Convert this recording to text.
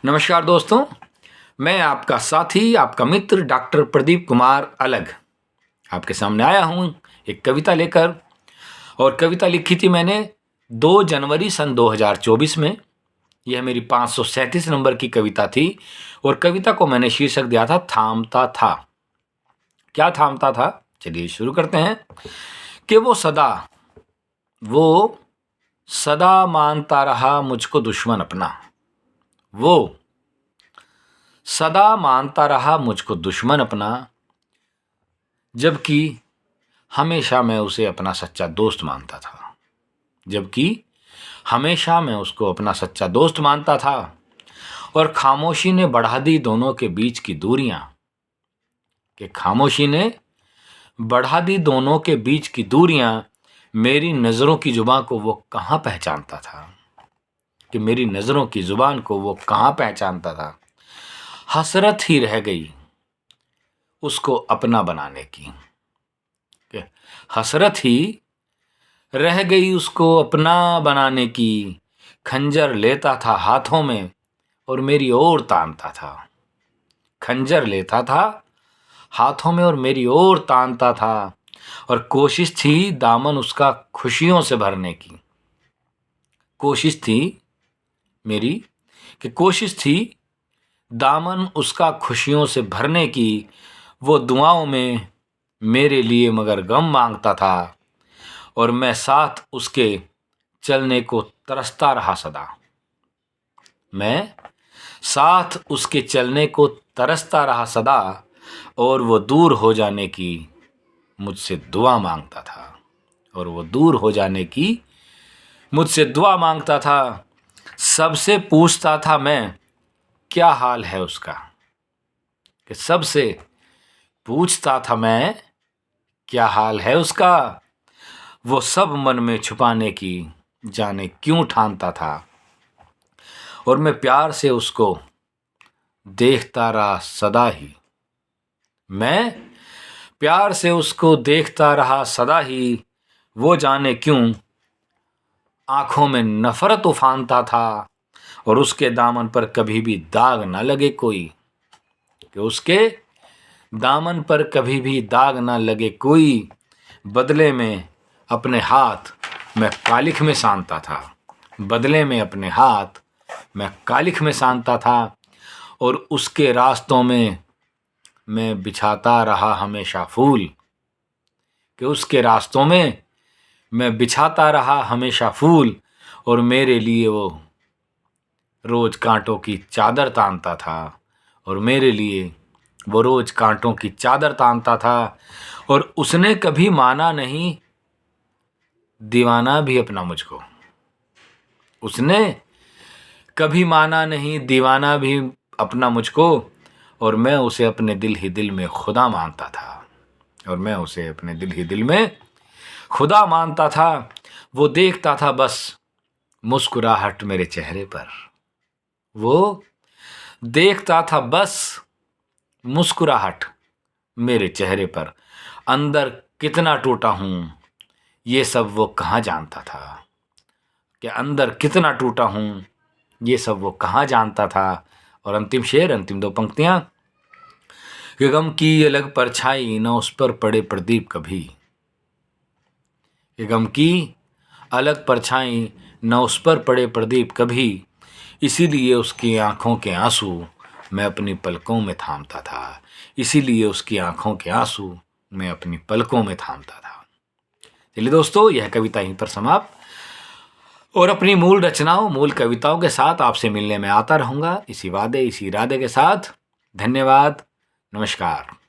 नमस्कार दोस्तों, मैं आपका साथी, आपका मित्र डॉक्टर प्रदीप कुमार अलग आपके सामने आया हूँ एक कविता लेकर। और कविता लिखी थी मैंने 2 जनवरी सन 2024 में। यह मेरी 537 नंबर की कविता थी और कविता को मैंने शीर्षक दिया था थामता था। क्या थामता था? चलिए शुरू करते हैं। कि वो सदा मानता रहा मुझको दुश्मन अपना। वो सदा मानता रहा मुझको दुश्मन अपना, जबकि हमेशा मैं उसे अपना सच्चा दोस्त मानता था। जबकि हमेशा मैं उसको अपना सच्चा दोस्त मानता था। और खामोशी ने बढ़ा दी दोनों के बीच की दूरियां। कि खामोशी ने बढ़ा दी दोनों के बीच की दूरियां। मेरी नज़रों की जुबान को वो कहाँ पहचानता था। कि मेरी नज़रों की जुबान को वो कहाँ पहचानता था। हसरत ही रह गई उसको अपना बनाने की। कि हसरत ही रह गई उसको अपना बनाने की। खंजर लेता था हाथों में और मेरी ओर तानता था। खंजर लेता था हाथों में और मेरी ओर तानता था। और कोशिश थी दामन उसका खुशियों से भरने की। कोशिश थी मेरी कि कोशिश थी दामन उसका खुशियों से भरने की। वो दुआओं में मेरे लिए मगर गम मांगता था। और मैं साथ उसके चलने को तरसता रहा सदा। मैं साथ उसके चलने को तरसता रहा सदा। और वो दूर हो जाने की मुझसे दुआ मांगता था। और वो दूर हो जाने की मुझसे दुआ मांगता था। सबसे पूछता था मैं क्या हाल है उसका। कि सबसे पूछता था मैं क्या हाल है उसका। वो सब मन में छुपाने की जाने क्यों ठानता था। और मैं प्यार से उसको देखता रहा सदा ही। मैं प्यार से उसको देखता रहा सदा ही। वो जाने क्यों आंखों में नफरत उफानता था। और उसके दामन पर कभी भी दाग न लगे कोई। कि उसके दामन पर कभी भी दाग न लगे कोई। बदले में अपने हाथ मैं कालिख में सानता था। बदले में अपने हाथ मैं कालिख में सानता था। और उसके रास्तों में मैं बिछाता रहा हमेशा फूल। कि उसके रास्तों में मैं बिछाता रहा हमेशा फूल। और मेरे लिए वो रोज कांटों की चादर तानता था। और मेरे लिए वो रोज कांटों की चादर तानता था। और उसने कभी माना नहीं दीवाना भी अपना मुझको। उसने कभी माना नहीं दीवाना भी अपना मुझको। और मैं उसे अपने दिल ही दिल में खुदा मानता था। और मैं उसे अपने दिल ही दिल में खुदा मानता था। वो देखता था बस मुस्कुराहट मेरे चेहरे पर। वो देखता था बस मुस्कुराहट मेरे चेहरे पर। अंदर कितना टूटा हूँ ये सब वो कहाँ जानता था। कि अंदर कितना टूटा हूँ ये सब वो कहाँ जानता था। और अंतिम शेर, अंतिम 2 पंक्तियाँ। कि गम की अलग परछाई न उस पर पड़े प्रदीप कभी। कि गम की अलग परछाई न उस पर पड़े प्रदीप कभी। इसीलिए उसकी आंखों के आंसू मैं अपनी पलकों में थामता था। इसीलिए उसकी आंखों के आंसू मैं अपनी पलकों में थामता था। चलिए दोस्तों, यह कविता यहीं पर समाप्त। और अपनी मूल रचनाओं, मूल कविताओं के साथ आपसे मिलने में आता रहूँगा, इसी वादे इसी इरादे के साथ। धन्यवाद। नमस्कार।